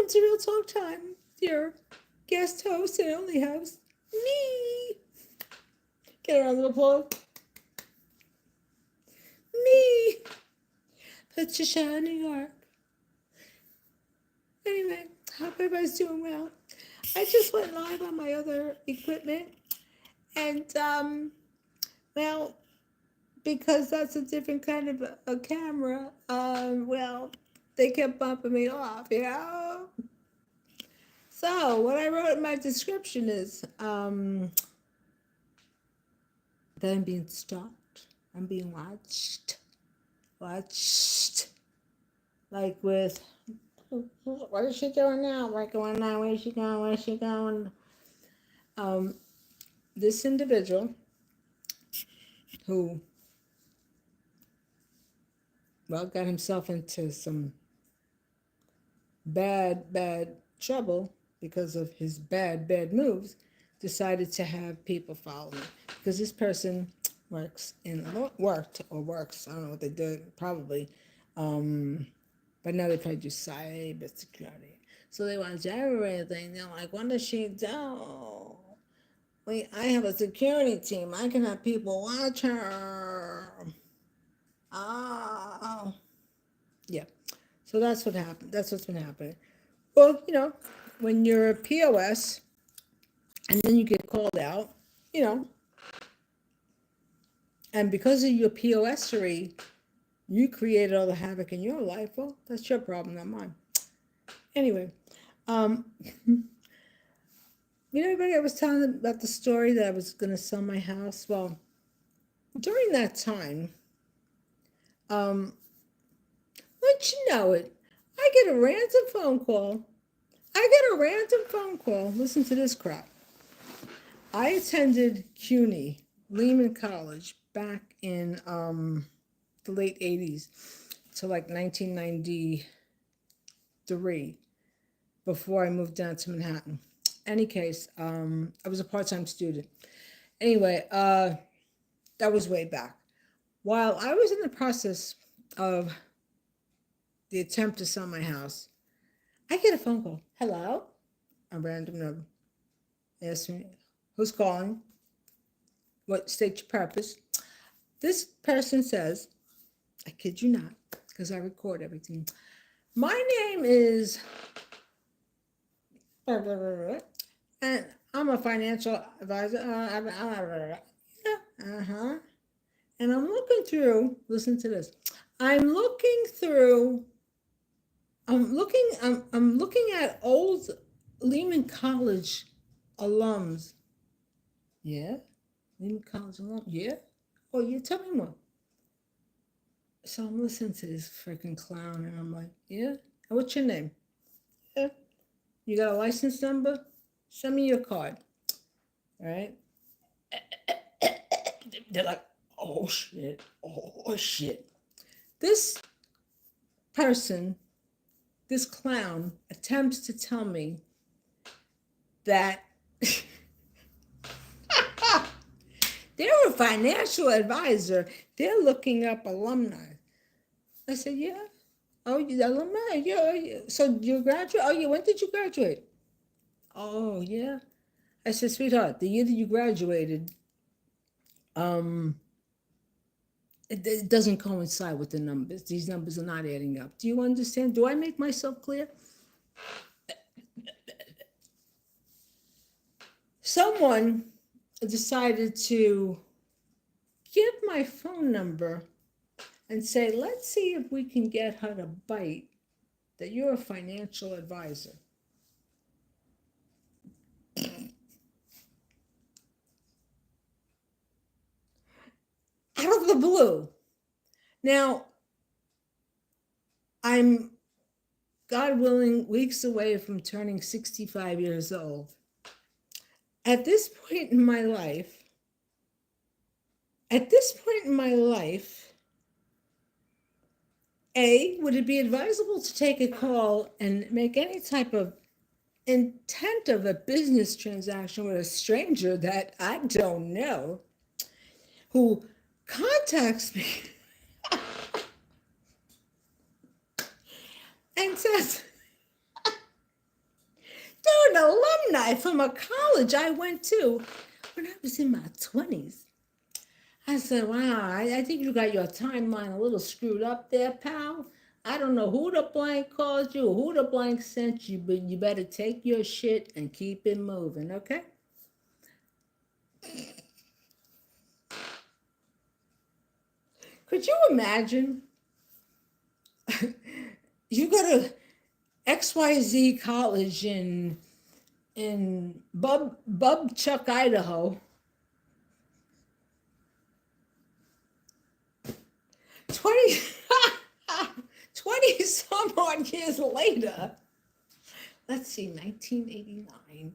Welcome to Real Talk Time. Your guest host and only host, me. Get a round of applause. Me. Patricia, New York. Anyway, hope everybody's doing well. I just went live on my other equipment, and well, because that's a different kind of a camera, well, they kept bumping me off, you know? So, what I wrote in my description is that I'm being stalked. I'm being watched. Watched. Like with, what is she doing now? What's going on? Where's she going? Where's she going? This individual who, well, got himself into some bad trouble because of his bad moves, decided to have people follow me. Because this person worked or works, I don't know what they do, probably, but now they probably do cyber security. So they watch everything. They're like, what does she do? Wait, I have a security team. I can have people watch her. Oh. Yeah. So that's what happened. That's what's been happening. Well, when you're a POS and then you get called out, and because of your POSery, you created all the havoc in your life. Well, that's your problem, not mine. Anyway, everybody, I was telling them about the story that I was going to sell my house. Well, during that time, wouldn't you know it, I get a random phone call. Listen to this crap. I attended CUNY, Lehman College, back in the late 80s to like 1993, before I moved down to Manhattan. Any case, I was a part-time student. Anyway, that was way back. While I was in the process of the attempt to sell my house, I get a phone call. Hello? A random number. Ask me, who's calling? What, state your purpose? This person says, I kid you not, because I record everything. My name is, and I'm a financial advisor. And I'm looking through, listen to this. I'm looking at old Lehman College alums. Yeah? Lehman College alum? Yeah? Oh, yeah, tell me more. So I'm listening to this freaking clown, and I'm like, yeah? And what's your name? Yeah? You got a license number? Send me your card. All right? They're like, oh shit. This person, this clown, attempts to tell me that they're a financial advisor. They're looking up alumni. I said, yeah. Oh, you alumni? Yeah. So you graduate? Oh, yeah. When did you graduate? Oh, yeah. I said, sweetheart, the year that you graduated, it doesn't coincide with the numbers. These numbers are not adding up. Do you understand? Do I make myself clear? Someone decided to give my phone number and say, let's see if we can get her to bite that you're a financial advisor. Out of the blue. Now, I'm, God willing, weeks away from turning 65 years old. At this point in my life, would it be advisable to take a call and make any type of intent of a business transaction with a stranger that I don't know, who contacts me and says, They're an alumni from a college I went to when I was in my 20s. I said, wow, I think you got your timeline a little screwed up there, pal. I don't know who the blank called you or who the blank sent you, but you better take your shit and keep it moving, okay? Could you imagine? You go to XYZ college in Chuck, Idaho. 20, 20 some odd years later. Let's see, 1989,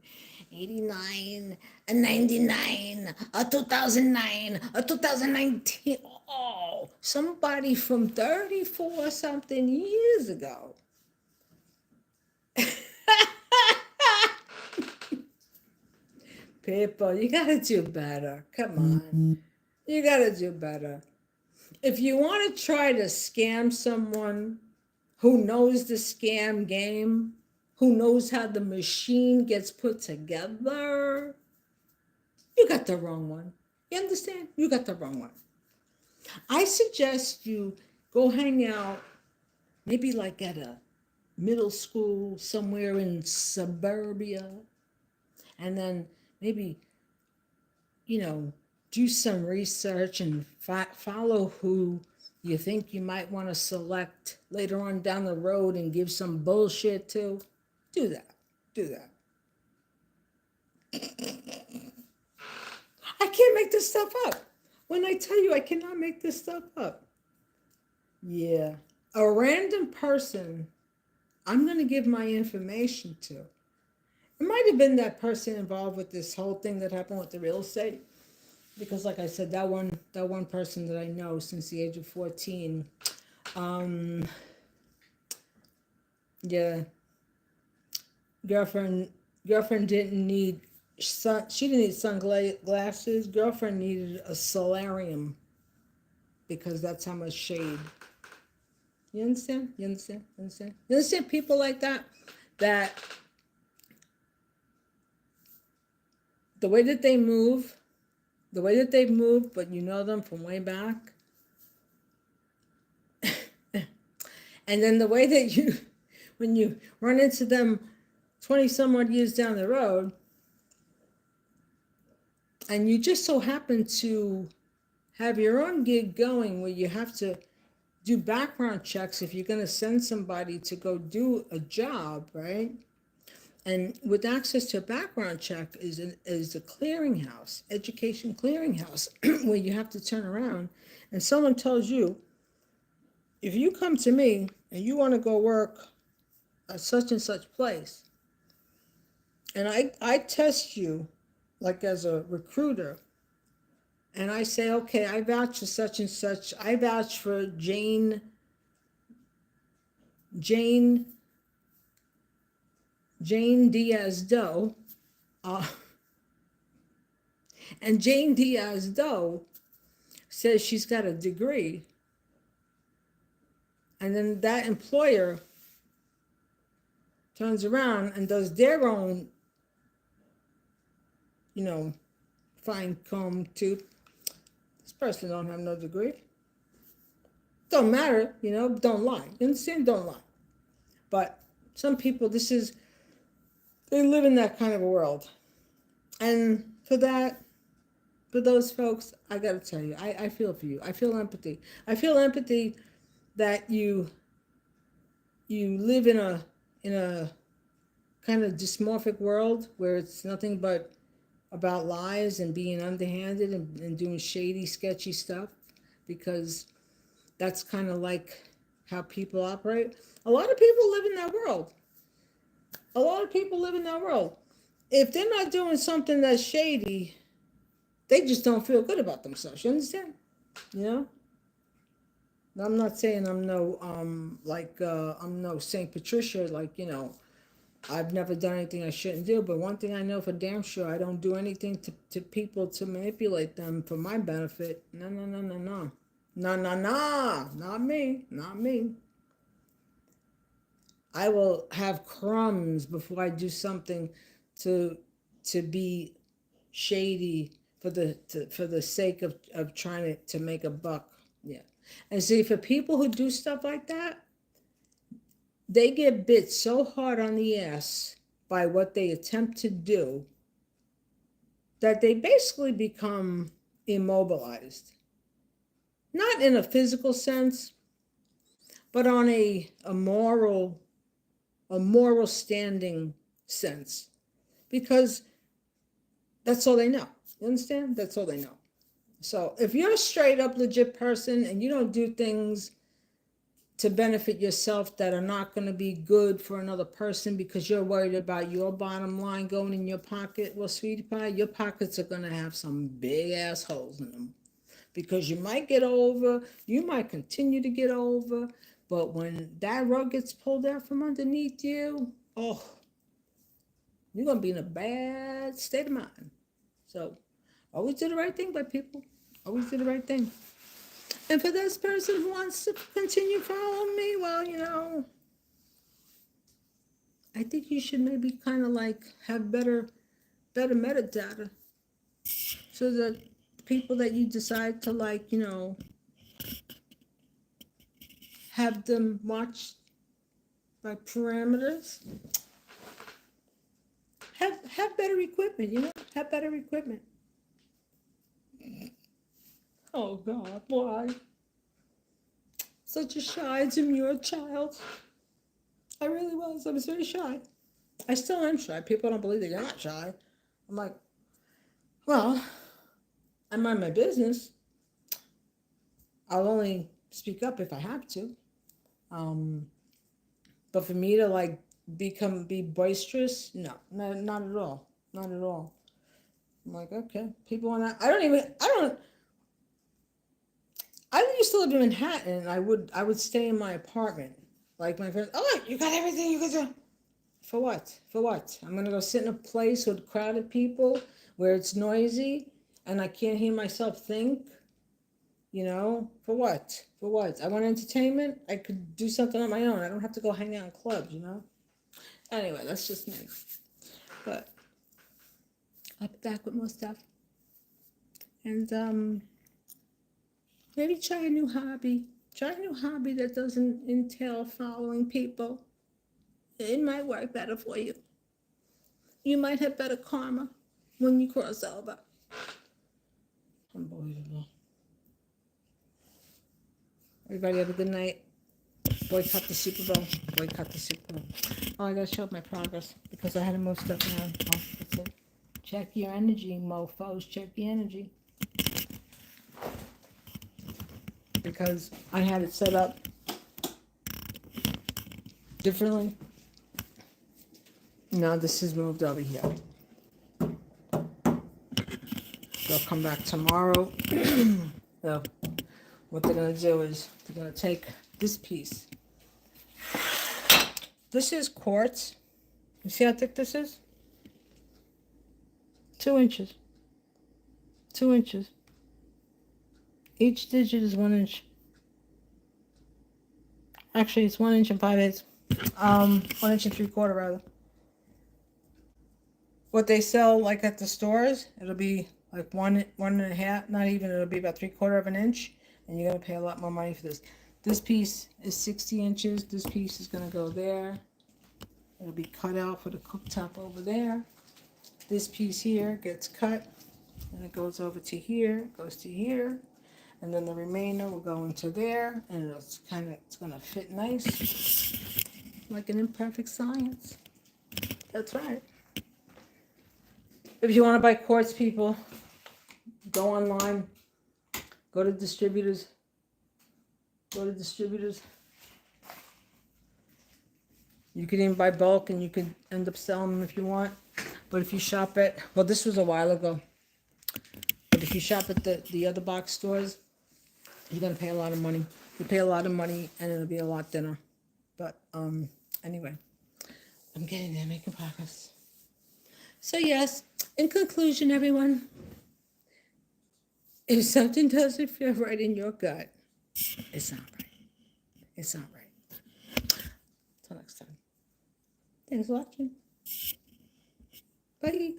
89, a 99, a 2009, a 2019. Oh, somebody from 34 something years ago. People, you gotta do better. Come on. You gotta do better. If you want to try to scam someone who knows the scam game, who knows how the machine gets put together, you got the wrong one. You understand? You got the wrong one. I suggest you go hang out, maybe like at a middle school somewhere in suburbia, and then maybe, you know, do some research and follow who you think you might want to select later on down the road and give some bullshit to. Do that. Do that. I can't make this stuff up. When I tell you I cannot make this stuff up. Yeah. A random person I'm going to give my information to. It might have been that person involved with this whole thing that happened with the real estate. Because like I said, that one person that I know since the age of 14, yeah, girlfriend didn't need she didn't need sunglasses. Girlfriend needed a solarium because that's how much shade. You understand? You understand? You understand? You understand people like that? That the way that they move, the way that they've moved, but you know them from way back. And then the way that you, when you run into them 20 some odd years down the road, and you just so happen to have your own gig going where you have to do background checks if you're going to send somebody to go do a job, right? And with access to a background check is a clearinghouse, education clearinghouse, where you have to turn around and someone tells you, if you come to me and you want to go work at such and such place, and I test you like as a recruiter, and I say, okay, I vouch for such and such. I vouch for Jane Diaz Doe, uh, and Jane Diaz Doe says she's got a degree, and then that employer turns around and does their own, fine comb tooth. This person don't have no degree. Don't matter, don't lie. You understand? Don't lie. But some people, they live in that kind of a world. And for those folks, I got to tell you, I feel for you. I feel empathy. I feel empathy that you live in a kind of dysmorphic world where it's nothing but about lies and being underhanded and doing shady, sketchy stuff, because that's kind of like how people operate. A lot of people live in that world. A lot of people live in that world. If they're not doing something that's shady, they just don't feel good about themselves. You understand? I'm not saying I'm no I'm no Saint Patricia, I've never done anything I shouldn't do, but one thing I know for damn sure, I don't do anything to people to manipulate them for my benefit. No, no, no, no, no. No, no, no. Not me. Not me. I will have crumbs before I do something to be shady for the sake of trying to make a buck. Yeah. And see, for people who do stuff like that, they get bit so hard on the ass by what they attempt to do that they basically become immobilized. Not in a physical sense, but on a moral standing sense. Because that's all they know. You understand? That's all they know. So if you're a straight up legit person and you don't do things to benefit yourself that are not going to be good for another person because you're worried about your bottom line going in your pocket, well, sweetie pie, your pockets are going to have some big ass holes in them because you might get over, you might continue to get over, but when that rug gets pulled out from underneath you, oh, you're going to be in a bad state of mind. So always do the right thing by people. Always do the right thing. And for this person who wants to continue following me, well, I think you should maybe kind of like have better metadata so that people that you decide to like, have them watch by parameters, have better equipment, have better equipment. Oh God, why? Such a shy, demure child. I really was. I was very shy. I still am shy. People don't believe that you're not shy. I'm like, well, I mind my business. I'll only speak up if I have to. Um, but for me to like be boisterous, no, not at all. Not at all. I'm like, okay, people want to, I used to live in Manhattan and I would stay in my apartment. Like my friends, oh, you got everything you can do. For what? For what? I'm gonna go sit in a place with crowded people where it's noisy and I can't hear myself think. For what? For what? I want entertainment. I could do something on my own. I don't have to go hang out in clubs. Anyway, that's just me. But I'll be back with more stuff. And maybe try a new hobby. Try a new hobby that doesn't entail following people. It might work better for you. You might have better karma when you cross over. Unbelievable. Everybody have a good night. Boycott the Super Bowl. Boycott the Super Bowl. Oh, I gotta show my progress because I had to move stuff around. Oh, that's it. Check your energy, mofos. Check your energy. Because I had it set up differently. Now this is moved over here. They'll come back tomorrow. So what they're gonna do is they're gonna take this piece. This is quartz. You see how thick this is? 2 inches. 2 inches. Each digit is 1 inch. Actually, it's 1 inch and 5/8. 1 inch and 3/4 rather. What they sell like at the stores, it'll be like one and a half, not even, it'll be about 3/4 of an inch, and you're gonna pay a lot more money for this. This piece is 60 inches. This piece is gonna go there. It'll be cut out for the cooktop over there. This piece here gets cut, and it goes over to here, goes to here, and then the remainder will go into there, and it's gonna fit nice, like an imperfect science. That's right. If you want to buy quartz, people, go online, go to distributors. You can even buy bulk and you can end up selling them if you want. But if you shop at, well, this was a while ago. But if you shop at the other box stores, you're going to pay a lot of money. You pay a lot of money and it'll be a lot thinner. But anyway, I'm getting there, making progress. So yes, in conclusion, everyone, if something doesn't feel right in your gut, it's not right. It's not right. Till next time. Thanks for watching. Bye.